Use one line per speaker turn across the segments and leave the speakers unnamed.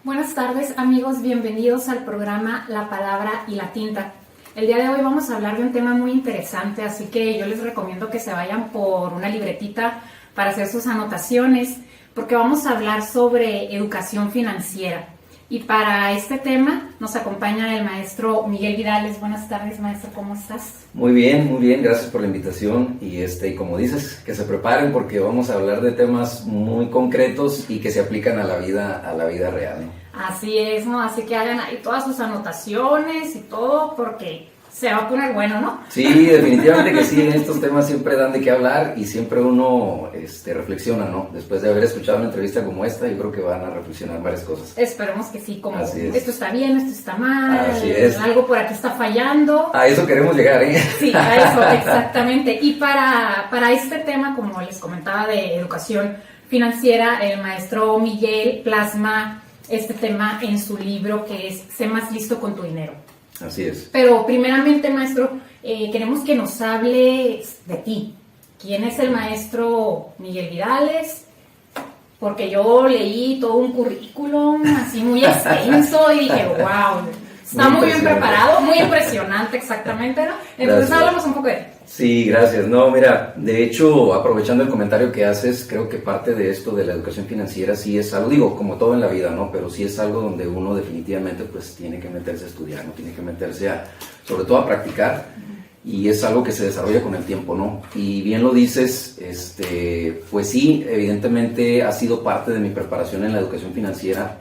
Buenas tardes amigos, bienvenidos al programa La Palabra y la Tinta. El día de hoy vamos a hablar de un tema muy interesante, así que yo les recomiendo que se vayan por una libretita para hacer sus anotaciones, porque vamos a hablar sobre educación financiera. Y para este tema nos acompaña el maestro Miguel Vidales. Buenas tardes, maestro, ¿cómo estás?
Muy bien, gracias por la invitación y como dices, que se preparen porque vamos a hablar de temas muy concretos y que se aplican a la vida real, ¿no?
Así es, ¿no? Así que hagan ahí todas sus anotaciones y todo porque se va a poner bueno, ¿no?
Sí, definitivamente que sí, estos temas siempre dan de qué hablar y siempre uno reflexiona, ¿no? Después de haber escuchado una entrevista como esta, yo creo que van a reflexionar varias cosas.
Esperemos que sí, como esto está bien, esto está mal,
así es.
Algo por aquí está fallando.
A eso queremos llegar, ¿eh?
Sí, a eso, exactamente. Y para este tema, como les comentaba, de educación financiera, el maestro Miguel plasma este tema en su libro que es Sé más listo con tu dinero.
Así es.
Pero primeramente, maestro, queremos que nos hables de ti. ¿Quién es el maestro Miguel Vidales? Porque yo leí todo un currículum así muy extenso y dije, wow, está muy bien preparado, muy impresionante exactamente, ¿no? Entonces hablamos un poco de él.
Sí, gracias. No, mira, de hecho, aprovechando el comentario que haces, creo que parte de esto de la educación financiera sí es algo, digo, como todo en la vida, ¿no? Pero sí es algo donde uno definitivamente pues tiene que meterse a estudiar, ¿no? Tiene que meterse sobre todo a practicar y es algo que se desarrolla con el tiempo, ¿no? Y bien lo dices, pues sí, evidentemente ha sido parte de mi preparación en la educación financiera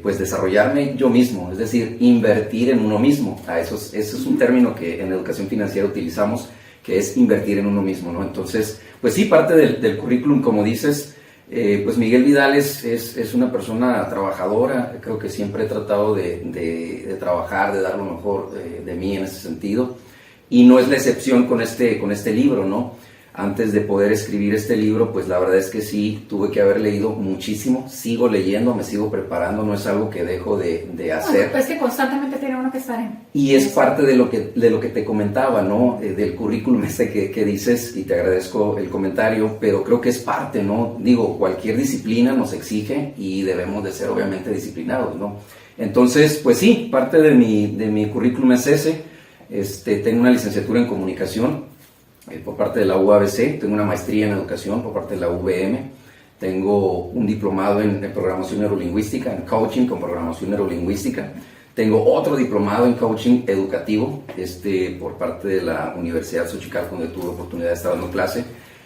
pues desarrollarme yo mismo, es decir, invertir en uno mismo. Eso es un término que en educación financiera utilizamos, que es invertir en uno mismo, ¿no? Entonces, pues sí, parte del currículum, como dices, pues Miguel Vidales es una persona trabajadora. Creo que siempre he tratado de trabajar, de dar lo mejor de mí en ese sentido, y no es la excepción con este libro, ¿no? Antes de poder escribir este libro, pues la verdad es que sí, tuve que haber leído muchísimo, sigo leyendo, me sigo preparando, no es algo que dejo de hacer.
Bueno, pues que constantemente tiene uno que estar en...
Y es parte de lo que te comentaba, ¿no? Del currículum que dices, y te agradezco el comentario, pero creo que es parte, ¿no? Digo, cualquier disciplina nos exige y debemos de ser obviamente disciplinados, ¿no? Entonces, pues sí, parte de mi currículum es ese. Tengo una licenciatura en comunicación por parte de la UABC, tengo una maestría en educación por parte de la UVM, tengo un diplomado en programación neurolingüística, en coaching con programación neurolingüística, tengo otro diplomado en coaching educativo por parte de la Universidad Xochicalco, donde tuve oportunidad de estar dando clase.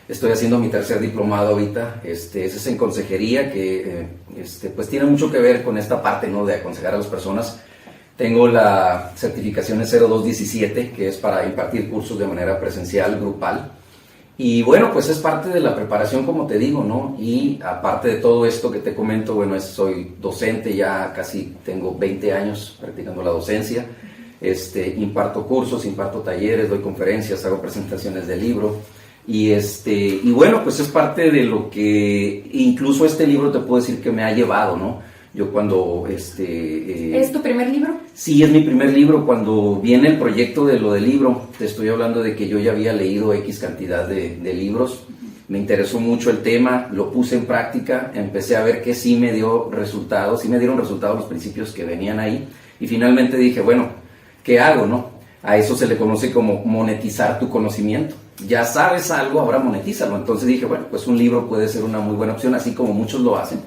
Estoy haciendo mi tercer diplomado ahorita, ese es en consejería, que pues tiene mucho que ver con esta parte, ¿no? De aconsejar a las personas. Tengo la certificación en 0217, que es para impartir cursos de manera presencial, grupal. Y bueno, pues es parte de la preparación, como te digo, ¿no? Y aparte de todo esto que te comento, bueno, soy docente, ya casi tengo 20 años practicando la docencia. Imparto cursos, imparto talleres, doy conferencias, hago presentaciones de libro. Y bueno, pues es parte de lo que incluso este libro te puedo decir que me ha llevado, ¿no? Yo cuando...
¿Es tu primer libro?
Sí, es mi primer libro. Cuando viene el proyecto de lo del libro, te estoy hablando de que yo ya había leído X cantidad de libros. Me interesó mucho el tema, lo puse en práctica, empecé a ver que sí me dio resultados, sí me dieron resultados los principios que venían ahí. Y finalmente dije, bueno, ¿qué hago, no? A eso se le conoce como monetizar tu conocimiento. Ya sabes algo, ahora monetízalo. Entonces dije, bueno, pues un libro puede ser una muy buena opción, así como muchos lo hacen.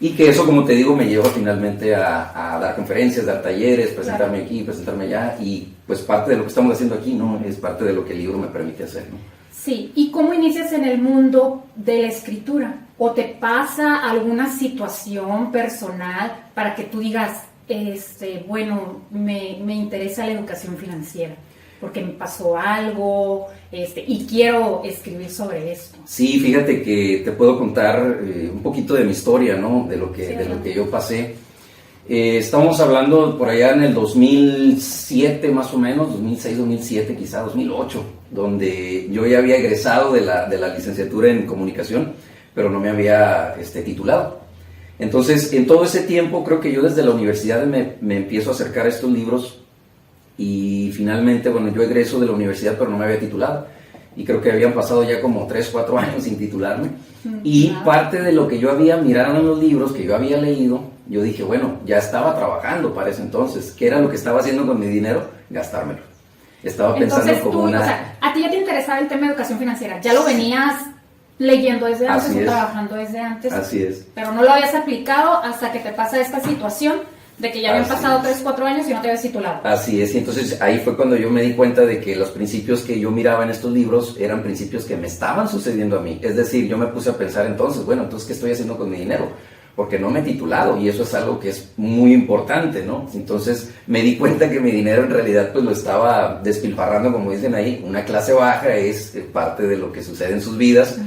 Y que eso, como te digo, me lleva finalmente a dar conferencias, dar talleres, presentarme aquí, presentarme allá. Y pues parte de lo que estamos haciendo aquí, ¿no? Es parte de lo que el libro me permite hacer, ¿no?
Sí. ¿Y cómo inicias en el mundo de la escritura? ¿O te pasa alguna situación personal para que tú digas, bueno, me interesa la educación financiera? Porque me pasó algo y quiero escribir sobre esto.
Sí, fíjate que te puedo contar un poquito de mi historia, ¿no? De lo que yo pasé. Estamos hablando por allá en el 2007 más o menos, 2006, 2007, quizá 2008, donde yo ya había egresado de la licenciatura en comunicación, pero no me había titulado. Entonces, en todo ese tiempo, creo que yo desde la universidad me empiezo a acercar a estos libros. Y finalmente, bueno, yo egreso de la universidad, pero no me había titulado. y creo que habían pasado ya como 3, 4 años sin titularme. Y parte de lo que yo había mirado en los libros, que yo había leído, yo dije, bueno, ya estaba trabajando para ese entonces. ¿Qué era lo que estaba haciendo con mi dinero? Gastármelo. Estaba pensando
Entonces,
como
o sea, a ti ya te interesaba el tema de educación financiera, ya lo venías leyendo desde antes o trabajando desde antes.
Así es.
Pero no lo habías aplicado hasta que te pasa esta situación de que ya habían pasado 3, 4 años y no te habías titulado.
Así es, y entonces ahí fue cuando yo me di cuenta de que los principios que yo miraba en estos libros eran principios que me estaban sucediendo a mí. Es decir, yo me puse a pensar entonces, bueno, entonces, ¿qué estoy haciendo con mi dinero? Porque no me he titulado y eso es algo que es muy importante, ¿no? Entonces me di cuenta que mi dinero en realidad pues lo estaba despilfarrando, como dicen ahí, una clase baja es parte de lo que sucede en sus vidas.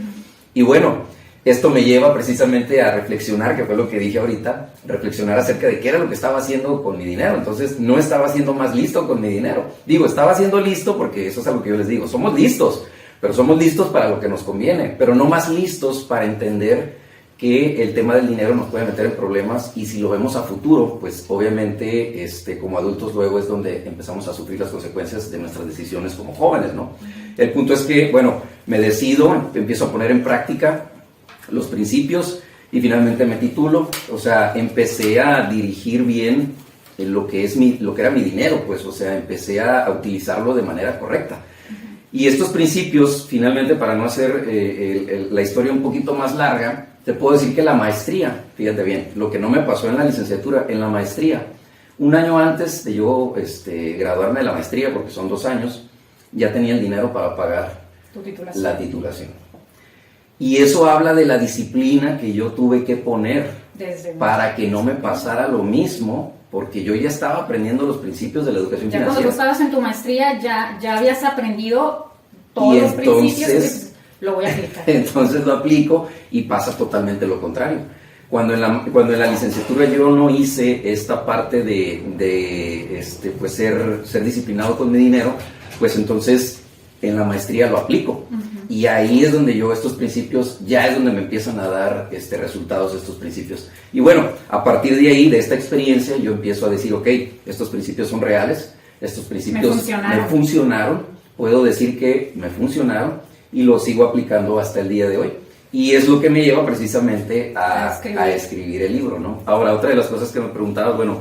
Y bueno, esto me lleva precisamente a reflexionar, que fue lo que dije ahorita, reflexionar acerca de qué era lo que estaba haciendo con mi dinero. Entonces no estaba siendo más listo con mi dinero. Digo, estaba siendo listo porque eso es algo que yo les digo, somos listos, pero somos listos para lo que nos conviene, pero no más listos para entender que el tema del dinero nos puede meter en problemas, y si lo vemos a futuro, pues obviamente como adultos luego es donde empezamos a sufrir las consecuencias de nuestras decisiones como jóvenes, ¿no? El punto es que, bueno, me decido, empiezo a poner en práctica los principios y finalmente me titulo. O sea, empecé a dirigir bien lo que era mi dinero, pues, o sea, empecé a utilizarlo de manera correcta. Y estos principios, finalmente, para no hacer la historia un poquito más larga, te puedo decir que la maestría, fíjate bien, lo que no me pasó en la licenciatura, en la maestría, un año antes de yo graduarme de la maestría, porque son 2 años, ya tenía el dinero para pagar la titulación. Y eso habla de la disciplina que yo tuve que poner para que no me pasara lo mismo, porque yo ya estaba aprendiendo los principios de la educación financiera.
Ya cuando tú estabas en tu maestría, ya habías aprendido todos los principios. Lo voy a aplicar.
Entonces lo aplico y pasa totalmente lo contrario. Cuando en la licenciatura yo no hice esta parte de pues ser disciplinado con mi dinero, pues entonces en la maestría lo aplico. Y ahí es donde estos principios, ya es donde me empiezan a dar resultados estos principios. Y bueno, a partir de ahí, de esta experiencia, yo empiezo a decir, ok, estos principios son reales, estos principios me funcionaron, puedo decir que me funcionaron, y lo sigo aplicando hasta el día de hoy. Y es lo que me lleva precisamente a escribir el libro, ¿no? Ahora, otra de las cosas que me preguntabas, bueno,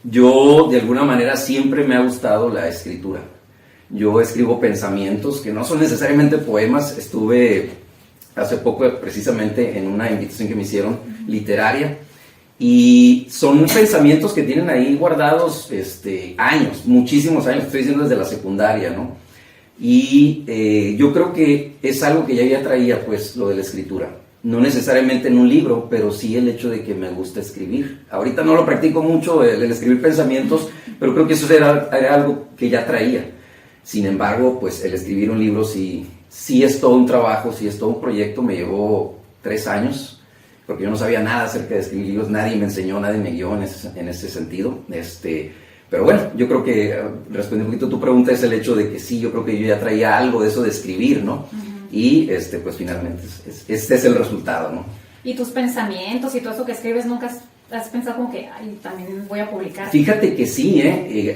yo de alguna manera siempre me ha gustado la escritura. Yo escribo pensamientos que no son necesariamente poemas. Estuve hace poco precisamente en una invitación que me hicieron literaria, y son pensamientos que tienen ahí guardados años, muchísimos años, estoy diciendo desde la secundaria, ¿no? Y yo creo que es algo que ya traía, pues, lo de la escritura. No necesariamente en un libro, pero sí el hecho de que me gusta escribir. Ahorita no lo practico mucho, el escribir pensamientos, pero creo que eso era algo que ya traía. Sin embargo, pues el escribir un libro sí es todo un trabajo, sí es todo un proyecto. Me llevó 3 años, porque yo no sabía nada acerca de escribir libros, nadie me enseñó, nadie me guió en ese sentido. Pero bueno, yo creo que respondiendo un poquito a tu pregunta es el hecho de que sí, yo creo que yo ya traía algo de eso de escribir, ¿no? Y pues finalmente este es el resultado, ¿no?
¿Y tus pensamientos y todo eso que escribes nunca has pensado como que ay, también voy a publicar?
Fíjate que sí,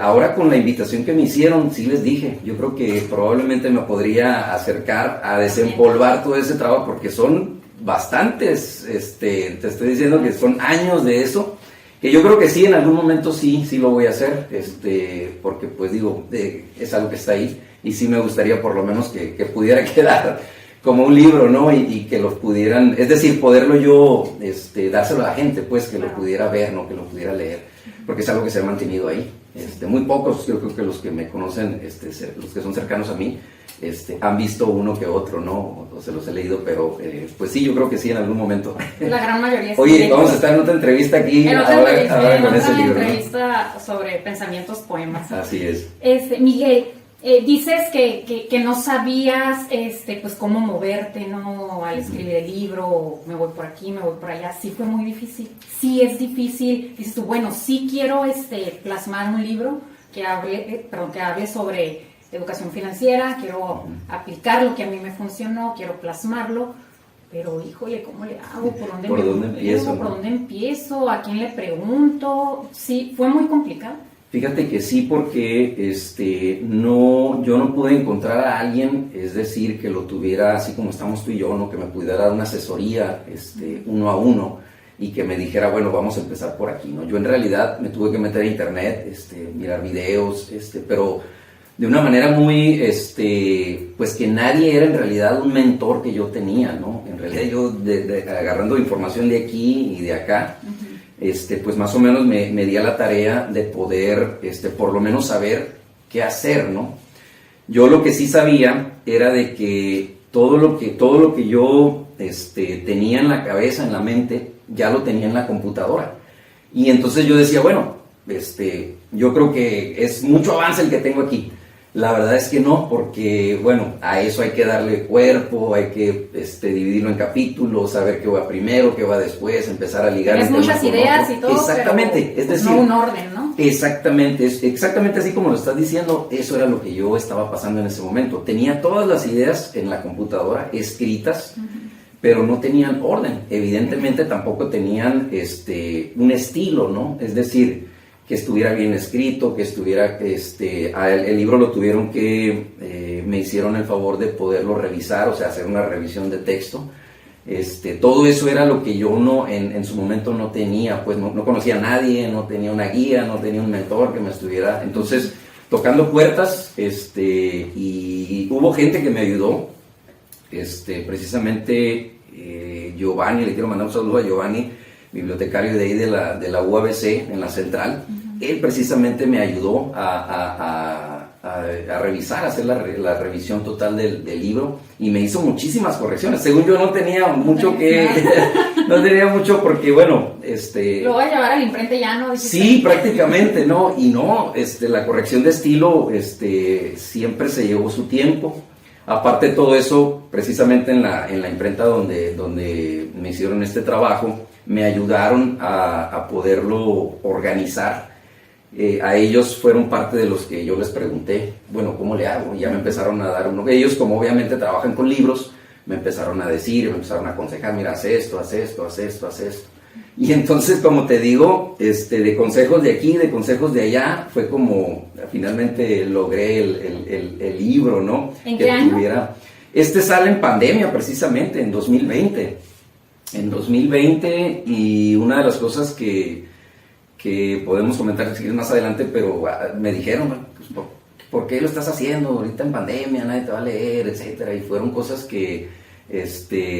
ahora con la invitación que me hicieron, sí les dije, yo creo que probablemente me podría acercar a desempolvar todo ese trabajo, porque son bastantes, te estoy diciendo que son años de eso, que yo creo que sí, en algún momento sí lo voy a hacer, porque pues digo, es algo que está ahí, y sí me gustaría por lo menos que pudiera quedar como un libro, ¿no? Y que lo pudieran, es decir, poderlo yo dárselo a la gente, pues, que lo pudiera ver, ¿no? Que lo pudiera leer, porque es algo que se ha mantenido ahí. Muy pocos, yo creo que los que me conocen, los que son cercanos a mí, han visto uno que otro, ¿no? O se los he leído, pero pues sí, yo creo que sí, en algún momento.
La gran mayoría.
Oye, vamos a estar en otra entrevista aquí, ahora con ese libro,
entrevista, ¿no? Sobre pensamientos, poemas.
Así es.
Miguel, dices que no sabías pues cómo moverte, ¿no? Al escribir el libro, me voy por aquí, me voy por allá. Sí fue muy difícil, sí es difícil. Dices tú, bueno, sí quiero plasmar un libro que hable sobre educación financiera, quiero aplicar lo que a mí me funcionó, quiero plasmarlo, pero híjole, ¿cómo le hago? ¿Por dónde empiezo? ¿Por dónde empiezo? ¿A quién le pregunto? Sí, fue muy complicado.
Fíjate que sí, porque no, yo no pude encontrar a alguien, es decir, que lo tuviera así como estamos tú y yo, ¿no? Que me pudiera dar una asesoría uno a uno y que me dijera, bueno, vamos a empezar por aquí, ¿no? Yo en realidad me tuve que meter a internet, mirar videos, pero de una manera muy, pues que nadie era en realidad un mentor que yo tenía, ¿no? En realidad yo agarrando información de aquí y de acá, pues más o menos me di a la tarea de poder, por lo menos saber qué hacer, ¿no? Yo lo que sí sabía era de que todo lo que yo tenía en la cabeza, en la mente, ya lo tenía en la computadora. Y entonces yo decía, bueno, yo creo que es mucho avance el que tengo aquí. La verdad es que no, porque, bueno, a eso hay que darle cuerpo, hay que dividirlo en capítulos, saber qué va primero, qué va después, empezar a ligar.
Tienes muchas ideas y todo,
exactamente,
pero
es decir,
no un orden, ¿no?
Exactamente, exactamente así como lo estás diciendo, eso era lo que yo estaba pasando en ese momento. Tenía todas las ideas en la computadora escritas, pero no tenían orden. Evidentemente tampoco tenían un estilo, ¿no? Es decir, que estuviera bien escrito, que estuviera, el libro lo tuvieron que, me hicieron el favor de poderlo revisar, o sea, hacer una revisión de texto. Todo eso era lo que yo en su momento no tenía, pues no conocía a nadie, no tenía una guía, no tenía un mentor que me estuviera, entonces, tocando puertas, y hubo gente que me ayudó, precisamente Giovanni, le quiero mandar un saludo a Giovanni, bibliotecario de ahí de la UABC, en la central. Él precisamente me ayudó a revisar, a hacer la revisión total del libro, y me hizo muchísimas correcciones. Según yo no tenía mucho no tenía mucho porque, bueno,
Lo voy a llevar al imprenta ya, ¿no?
Sí, prácticamente, ¿no? Y no, la corrección de estilo, siempre se llevó su tiempo. Aparte de todo eso, precisamente en la imprenta donde me hicieron este trabajo, me ayudaron a poderlo organizar. A ellos fueron parte de los que yo les pregunté, bueno, ¿cómo le hago? Y ya me empezaron a dar uno. Ellos, como obviamente trabajan con libros, me empezaron a decir, me empezaron a aconsejar, mira, haz esto, haz esto, haz esto, haz esto. Y entonces, como te digo, de consejos de aquí, de consejos de allá, fue como finalmente logré el libro, ¿no?
¿En qué año?
Sale en pandemia, precisamente, en 2020. En 2020, y una de las cosas que podemos comentar si quieres más adelante, pero me dijeron, pues, ¿por qué lo estás haciendo ahorita en pandemia? Nadie te va a leer, etcétera. Y fueron cosas que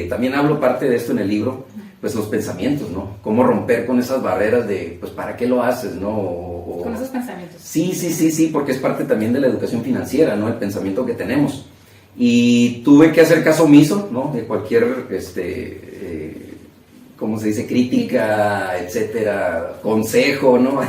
también hablo parte de esto en el libro, pues los pensamientos, ¿no? Cómo romper con esas barreras de, pues, ¿para qué lo haces, no?
Con esos pensamientos.
Sí, porque es parte también de la educación financiera, ¿no? El pensamiento que tenemos. Y tuve que hacer caso omiso, ¿no? De cualquier, ¿cómo se dice? Crítica, etcétera, consejo, ¿no?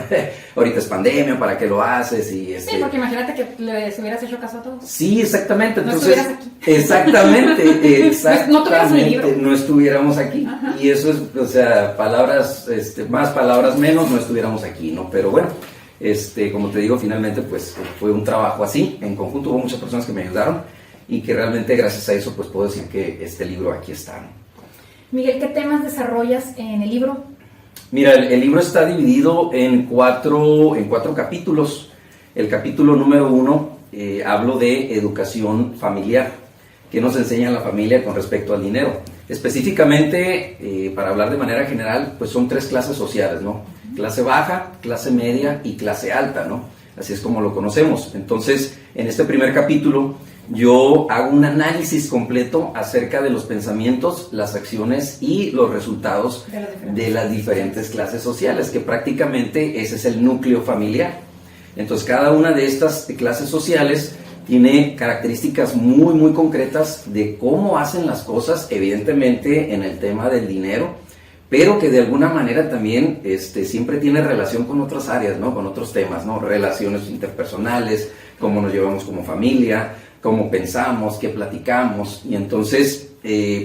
Ahorita es pandemia, ¿para qué lo haces? Sí,
porque imagínate que les hubieras hecho caso a todos.
Sí, exactamente.
No
Entonces,
estuvieras aquí.
Exactamente.
No tuviéramos el libro.
No estuviéramos aquí. Ajá. Y eso es, o sea, palabras, más palabras menos, no estuviéramos aquí, ¿no? Pero bueno, como te digo, finalmente, pues, fue un trabajo así, en conjunto, hubo muchas personas que me ayudaron, y que realmente gracias a eso, pues, puedo decir que este libro aquí está, ¿no?
Miguel, ¿qué temas desarrollas en el libro?
Mira, el libro está dividido en cuatro capítulos. El capítulo número 1, hablo de educación familiar, que nos enseña la familia con respecto al dinero. Específicamente, para hablar de manera general, pues son 3 clases sociales, ¿no? Clase baja, clase media y clase alta, ¿no? Así es como lo conocemos. Entonces, en este primer capítulo, yo hago un análisis completo acerca de los pensamientos, las acciones y los resultados de las diferentes clases sociales, que prácticamente ese es el núcleo familiar. Entonces, cada una de estas clases sociales tiene características muy, muy concretas de cómo hacen las cosas, evidentemente en el tema del dinero, pero que de alguna manera también siempre tiene relación con otras áreas, ¿no? Con otros temas, ¿no? Relaciones interpersonales, cómo nos llevamos como familia, cómo pensamos, qué platicamos, y entonces,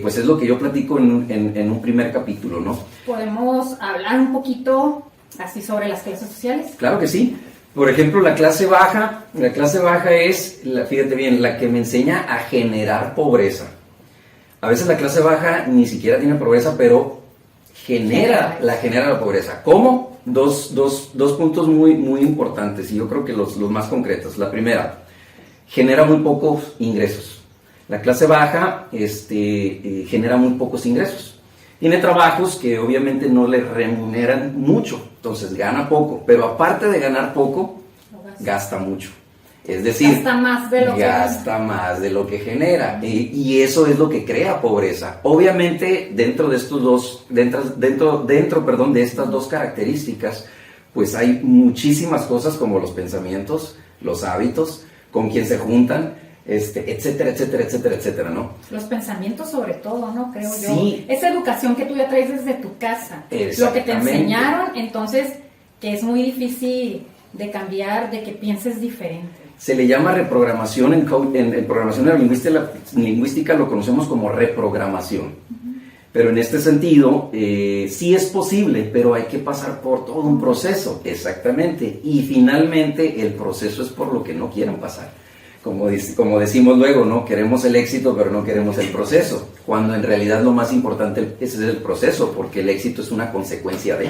pues es lo que yo platico en un primer capítulo, ¿no?
¿Podemos hablar un poquito así sobre las clases sociales?
Claro que sí. Por ejemplo, la clase baja es, fíjate bien, la que me enseña a generar pobreza. A veces la clase baja ni siquiera tiene pobreza, pero genera la pobreza. ¿Cómo? Dos puntos muy importantes y yo creo que los más concretos. La primera, genera muy pocos ingresos. La clase baja genera muy pocos ingresos. Tiene trabajos que obviamente no le remuneran mucho, entonces gana poco, pero aparte de ganar poco, gasta mucho. Es decir,
gasta más de lo que
genera. Y eso es lo que crea pobreza. Obviamente, dentro de estas dos características, pues hay muchísimas cosas como los pensamientos, los hábitos, con quién se juntan, etcétera, etcétera, etcétera, etcétera, ¿no?
Los pensamientos sobre todo, ¿no? Creo
sí.
yo. Esa educación que tú ya traes desde tu casa. Lo que te enseñaron, entonces, que es muy difícil de cambiar, de que pienses diferente.
Se le llama reprogramación en programación lingüística lo conocemos como reprogramación. Pero en este sentido, sí es posible, pero hay que pasar por todo un proceso, exactamente. Y finalmente el proceso es por lo que no quieran pasar. Como decimos luego, ¿no? Queremos el éxito, pero no queremos el proceso. Cuando en realidad lo más importante es el proceso, porque el éxito es una consecuencia de.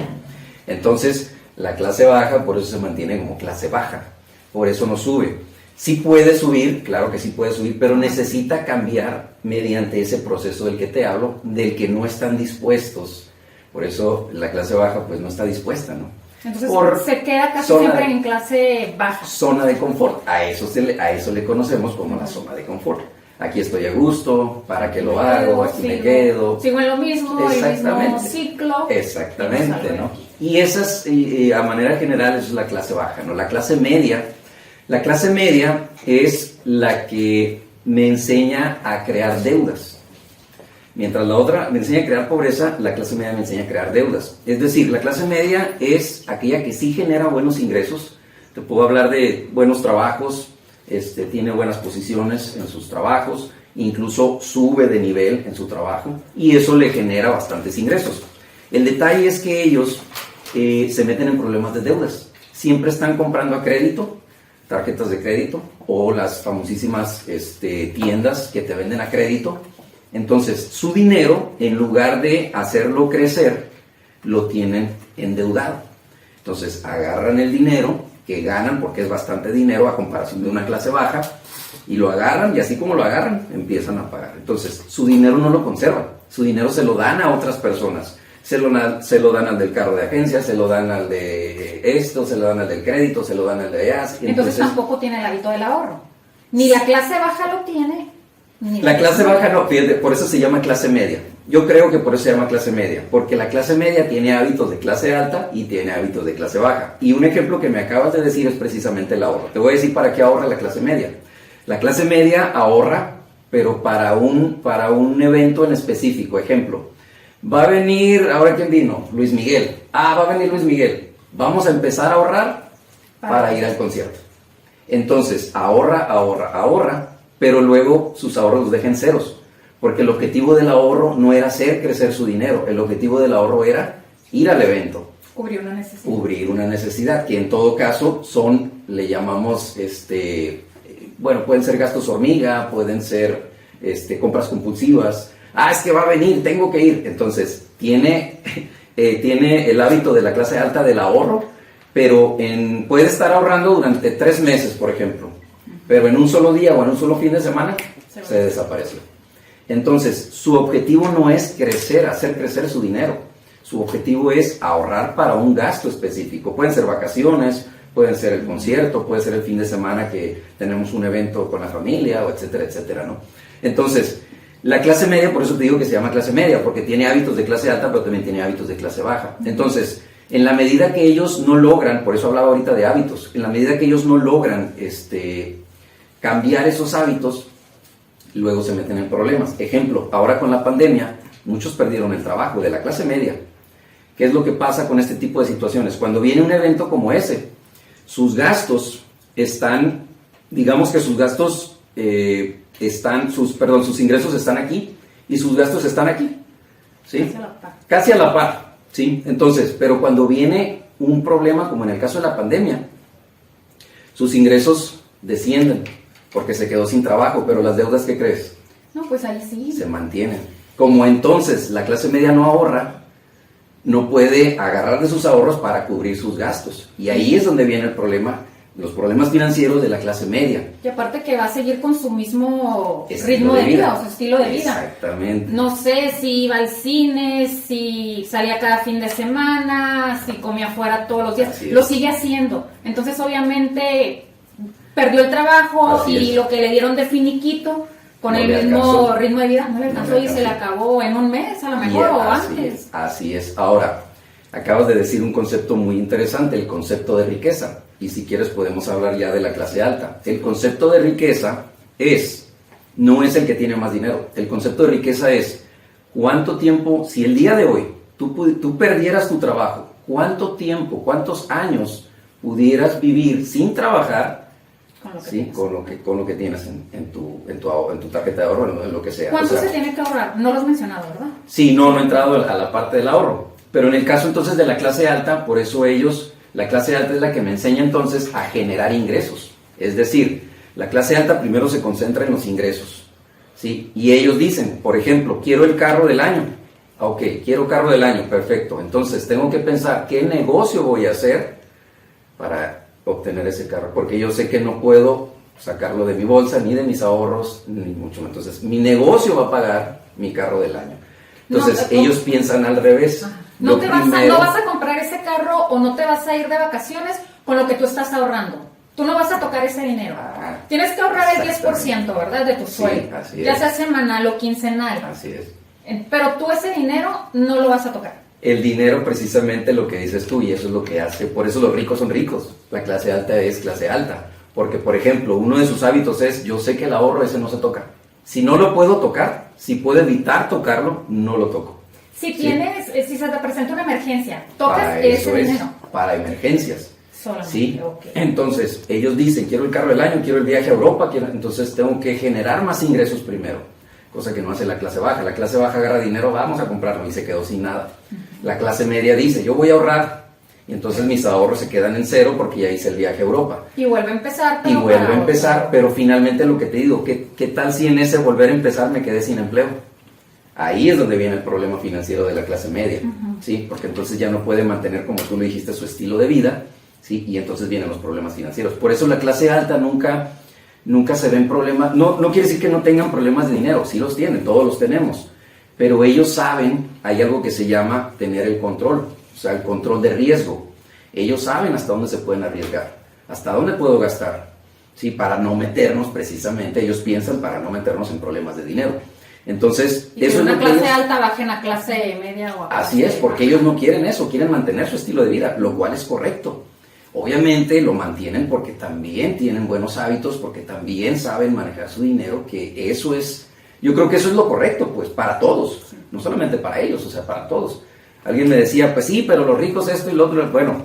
Entonces, la clase baja, por eso se mantiene como clase baja. Por eso no sube. Sí puede subir, claro que sí puede subir, pero necesita cambiar mediante ese proceso del que te hablo, del que no están dispuestos. Por eso la clase baja pues no está dispuesta, ¿no?
Entonces se queda casi siempre en clase baja.
Zona de confort, a eso le conocemos como la zona de confort. Aquí estoy a gusto, ¿para qué lo hago? Aquí me quedo.
Sigo en lo mismo, el mismo ciclo.
Exactamente, ¿no? Y esas, a manera general, eso es la clase baja, ¿no? La clase media es la que me enseña a crear deudas. Mientras la otra me enseña a crear pobreza, la clase media me enseña a crear deudas. Es decir, la clase media es aquella que sí genera buenos ingresos. Te puedo hablar de buenos trabajos, tiene buenas posiciones en sus trabajos, incluso sube de nivel en su trabajo y eso le genera bastantes ingresos. El detalle es que ellos se meten en problemas de deudas. Siempre están comprando a crédito, tarjetas de crédito o las famosísimas tiendas que te venden a crédito. Entonces, su dinero, en lugar de hacerlo crecer, lo tienen endeudado. Entonces, agarran el dinero que ganan, porque es bastante dinero a comparación de una clase baja, y lo agarran, y así como lo agarran, empiezan a pagar. Entonces, su dinero no lo conservan, su dinero se lo dan a otras personas. Se lo dan al del carro de agencia, se lo dan al de esto, se lo dan al del crédito, se lo dan al de allá.
Entonces tampoco tiene el hábito del ahorro. Ni la clase baja lo tiene.
La clase baja no, fíjate, por eso se llama clase media. Yo creo que por eso se llama clase media, porque la clase media tiene hábitos de clase alta y tiene hábitos de clase baja. Y un ejemplo que me acabas de decir es precisamente el ahorro. Te voy a decir para qué ahorra la clase media. La clase media ahorra, pero para un evento en específico. Ejemplo, va a venir, ¿ahora quién vino? Luis Miguel. Va a venir Luis Miguel. Vamos a empezar a ahorrar para ir al concierto. Entonces, ahorra, pero luego sus ahorros los dejen ceros. Porque el objetivo del ahorro no era hacer crecer su dinero. El objetivo del ahorro era ir al evento.
Cubrir una necesidad.
Cubrir una necesidad, que en todo caso le llamamos, pueden ser gastos hormiga, pueden ser compras compulsivas. Es que va a venir, tengo que ir. Entonces, tiene el hábito de la clase alta del ahorro, pero puede estar ahorrando durante 3 meses, por ejemplo, pero en un solo día o en un solo fin de semana se desapareció. Entonces, su objetivo no es hacer crecer su dinero. Su objetivo es ahorrar para un gasto específico. Pueden ser vacaciones, pueden ser el concierto, puede ser el fin de semana que tenemos un evento con la familia, o etcétera, etcétera, ¿no? Entonces, la clase media, por eso te digo que se llama clase media, porque tiene hábitos de clase alta, pero también tiene hábitos de clase baja. Entonces, en la medida que ellos no logran, por eso hablaba ahorita de hábitos, en la medida que ellos no logran cambiar esos hábitos, luego se meten en problemas. Ejemplo, ahora con la pandemia, muchos perdieron el trabajo de la clase media. ¿Qué es lo que pasa con este tipo de situaciones? Cuando viene un evento como ese, sus gastos están, digamos que sus gastos sus ingresos están aquí y sus gastos están aquí, ¿sí? Casi a la par, ¿sí? Entonces, pero cuando viene un problema como en el caso de la pandemia, sus ingresos descienden porque se quedó sin trabajo, pero las deudas, ¿qué crees?
No, pues ahí sí.
Se mantienen. Como entonces la clase media no ahorra, no puede agarrar de sus ahorros para cubrir sus gastos. Y ahí es donde viene el problema, los problemas financieros de la clase media.
Y aparte que va a seguir con su mismo ritmo de vida o su estilo de vida.
Exactamente.
No sé si iba al cine, si salía cada fin de semana, si comía fuera todos los días. Lo sigue haciendo. Entonces, obviamente, perdió el trabajo y lo que le dieron de finiquito con el mismo ritmo de vida no le alcanzó y se le acabó en un mes, a lo mejor, o antes.
Así es. Ahora, acabas de decir un concepto muy interesante, el concepto de riqueza. Y si quieres podemos hablar ya de la clase alta. El concepto de riqueza no es el que tiene más dinero. El concepto de riqueza es cuánto tiempo, si el día de hoy tú perdieras tu trabajo, cuánto tiempo, cuántos años pudieras vivir sin trabajar con lo que tienes en tu tarjeta de ahorro, en lo que sea.
¿Cuánto se tiene que ahorrar? No lo has mencionado, ¿verdad?
Sí, no he entrado a la parte del ahorro. Pero en el caso entonces de la clase alta, por eso la clase alta es la que me enseña entonces a generar ingresos. Es decir, la clase alta primero se concentra en los ingresos, ¿sí? Y ellos dicen, por ejemplo, quiero el carro del año. Ok, quiero carro del año, perfecto. Entonces tengo que pensar qué negocio voy a hacer para obtener ese carro, porque yo sé que no puedo sacarlo de mi bolsa, ni de mis ahorros, ni mucho más. Entonces, mi negocio va a pagar mi carro del año. Entonces, ellos piensan al revés.
No vas a comprar ese carro o no te vas a ir de vacaciones con lo que tú estás ahorrando. Tú no vas a tocar ese dinero. Tienes que ahorrar el 10%, ¿verdad? De tu sueldo.
Así
ya
es.
sea semanal o quincenal.
Así es.
Pero tú ese dinero no lo vas a tocar.
El dinero, precisamente lo que dices tú, y eso es lo que hace. Por eso los ricos son ricos. La clase alta es clase alta. Porque, por ejemplo, uno de sus hábitos es, yo sé que el ahorro ese no se toca. Si no lo puedo tocar, si puedo evitar tocarlo, no lo toco.
Si se te presenta una emergencia, tocas ese dinero.
Para emergencias.
Solamente,
¿sí?
Okay.
Entonces, ellos dicen, quiero el carro del año, quiero el viaje a Europa, entonces tengo que generar más ingresos primero, cosa que no hace la clase baja. La clase baja agarra dinero, vamos a comprarlo, y se quedó sin nada. La clase media dice, yo voy a ahorrar, y entonces mis ahorros se quedan en cero porque ya hice el viaje a Europa.
Y vuelve a empezar.
Pero finalmente lo que te digo, ¿qué tal si en ese volver a empezar me quedé sin empleo? Ahí es donde viene el problema financiero de la clase media, ¿sí? Porque entonces ya no puede mantener, como tú lo dijiste, su estilo de vida, ¿sí? Y entonces vienen los problemas financieros. Por eso la clase alta nunca se ven problemas. No quiere decir que no tengan problemas de dinero, sí los tienen, todos los tenemos. Pero ellos saben, hay algo que se llama tener el control, o sea, el control de riesgo. Ellos saben hasta dónde se pueden arriesgar, hasta dónde puedo gastar, ¿sí? Para no meternos precisamente, ellos piensan para no meternos en problemas de dinero. Entonces,
y eso es una clase alta bajen a clase media o a
así es, porque ellos no quieren eso, quieren mantener su estilo de vida, lo cual es correcto. Obviamente lo mantienen porque también tienen buenos hábitos, porque también saben manejar su dinero, que eso es, yo creo que eso es lo correcto, pues, para todos, no solamente para ellos, o sea, para todos. Alguien me decía, pues sí, pero los ricos esto y lo otro. Bueno,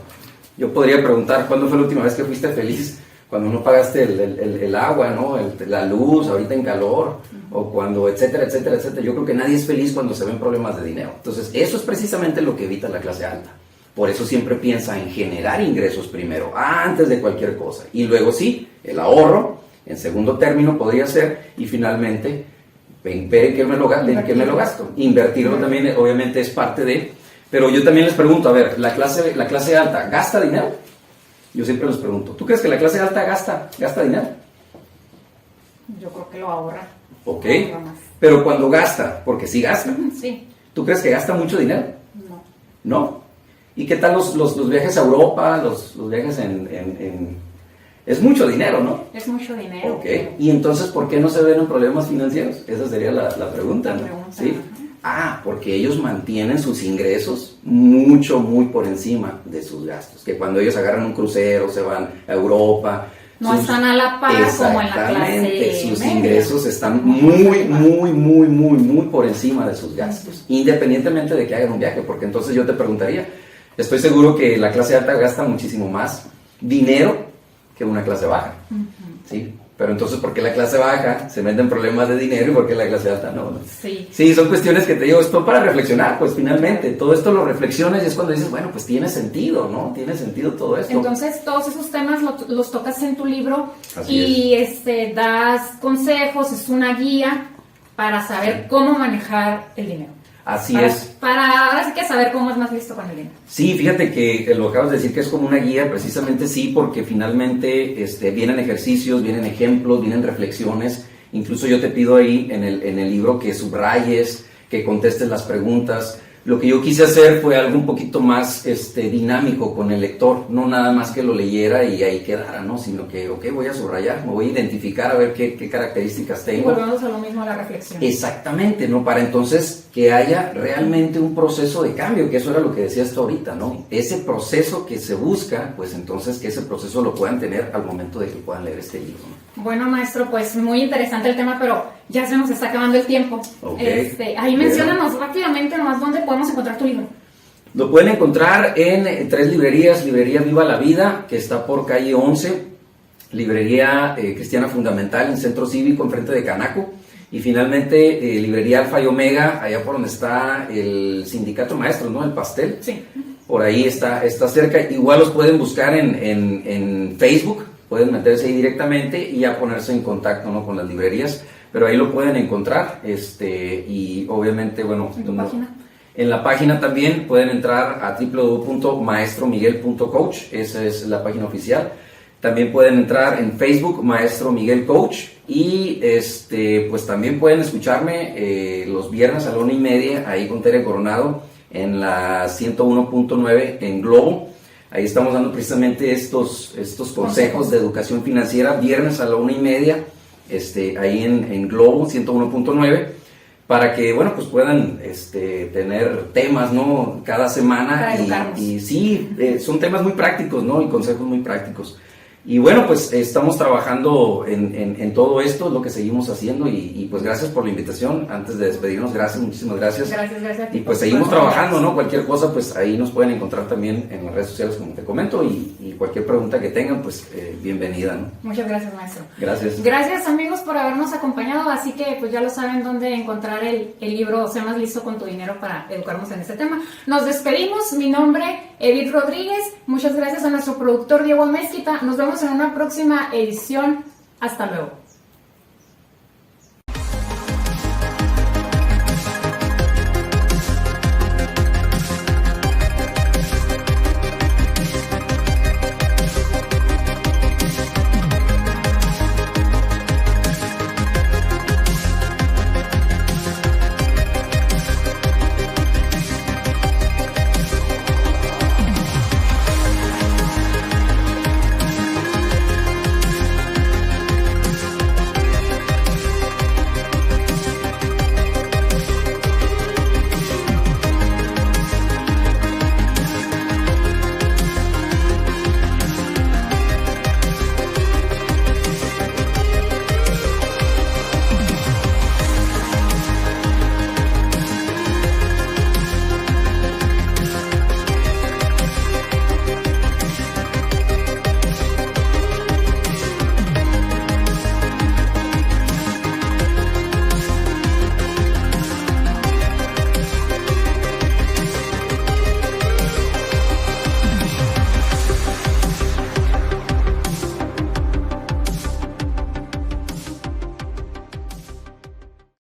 yo podría preguntar, ¿cuándo fue la última vez que fuiste feliz? Cuando no pagaste el agua, ¿no? La luz, ahorita en calor, o cuando, etcétera, etcétera, etcétera. Yo creo que nadie es feliz cuando se ven problemas de dinero. Entonces, eso es precisamente lo que evita la clase alta. Por eso siempre piensa en generar ingresos primero, antes de cualquier cosa. Y luego sí, el ahorro, en segundo término podría ser, y finalmente, ver en qué me lo gasto. Invertirlo también, obviamente, es parte de... Pero yo también les pregunto, a ver, ¿la clase alta gasta dinero? Yo siempre les pregunto, ¿tú crees que la clase alta gasta dinero?
Yo creo que lo ahorra.
Ok, pero cuando gasta, porque sí gasta.
Sí.
¿Tú crees que gasta mucho dinero?
No.
¿No? ¿Y qué tal los viajes a Europa, los viajes Es mucho dinero, ¿no?
Es mucho dinero.
Ok, y entonces, ¿por qué no se ven en problemas financieros? Esa sería la pregunta, ¿no? ¿Sí? Porque ellos mantienen sus ingresos muy por encima de sus gastos. Que cuando ellos agarran un crucero, se van a Europa...
No están a la par como en la clase
sus
media.
Ingresos están muy por encima de sus gastos. Independientemente de que hagan un viaje, porque entonces yo te preguntaría, estoy seguro que la clase alta gasta muchísimo más dinero que una clase baja, ¿sí? Pero entonces, ¿por qué la clase baja se mete en problemas de dinero y por qué la clase alta no? Sí, son cuestiones que te digo, esto para reflexionar, pues finalmente, todo esto lo reflexionas y es cuando dices, bueno, pues tiene sentido, ¿no? Tiene sentido todo esto.
Entonces, todos esos temas los tocas en tu libro.
Así
y das consejos, es una guía para saber cómo manejar el dinero.
Así es.
Para ahora sí que saber cómo es más listo con el dinero.
Sí, fíjate que lo acabas de decir que es como una guía, precisamente sí, porque finalmente vienen ejercicios, vienen ejemplos, vienen reflexiones. Incluso yo te pido ahí en el libro que subrayes, que contestes las preguntas. Lo que yo quise hacer fue algo un poquito más dinámico con el lector, no nada más que lo leyera y ahí quedara, ¿no? Sino que, voy a subrayar, me voy a identificar a ver qué características tengo.
Y volvemos a lo mismo, a la reflexión.
Exactamente, ¿no? Para entonces que haya realmente un proceso de cambio, que eso era lo que decías tú ahorita, ¿no? Ese proceso que se busca, pues entonces que ese proceso lo puedan tener al momento de que puedan leer este libro, ¿no?
Bueno, maestro, pues muy interesante el tema, pero ya se nos está acabando el tiempo.
Okay.
Ahí menciónanos rápidamente nomás dónde podemos encontrar tu libro.
Lo pueden encontrar en 3 librerías: Librería Viva la Vida, que está por calle 11, Librería Cristiana Fundamental en Centro Cívico, enfrente de Canaco, y finalmente Librería Alfa y Omega, allá por donde está el Sindicato Maestro, ¿no? El pastel.
Sí.
Por ahí está cerca. Igual los pueden buscar en Facebook, pueden meterse ahí directamente y ya ponerse en contacto, ¿no? Con las librerías, pero ahí lo pueden encontrar, y obviamente, bueno,
¿En tu página?
En la página también pueden entrar a www.maestromiguel.coach, esa es la página oficial. También pueden entrar en Facebook, Maestro Miguel Coach, y pues también pueden escucharme los viernes a la 1:30 ahí con Tere Coronado en la 101.9 en Globo. Ahí estamos dando precisamente estos consejos de educación financiera, viernes a la 1:30, ahí en Globo 101.9, para que, bueno, pues puedan tener temas, ¿no? Cada semana.
Para educarnos.
Y sí, son temas muy prácticos, ¿no? Y consejos muy prácticos. Y bueno, pues estamos trabajando en todo esto, es lo que seguimos haciendo, y pues gracias por la invitación. Antes de despedirnos, muchísimas gracias.
Gracias a ti.
Y pues seguimos trabajando, ¿no? Cualquier cosa, pues ahí nos pueden encontrar también en las redes sociales, como te comento, y cualquier pregunta que tengan, pues bienvenida, ¿no?
Muchas gracias, maestro.
Gracias.
Gracias, amigos, por habernos acompañado, así que pues ya lo saben dónde encontrar el libro Sé más listo con tu dinero para educarnos en este tema. Nos despedimos, mi nombre Edith Rodríguez, muchas gracias a nuestro productor Diego Mezquita, nos vemos en una próxima edición, hasta luego.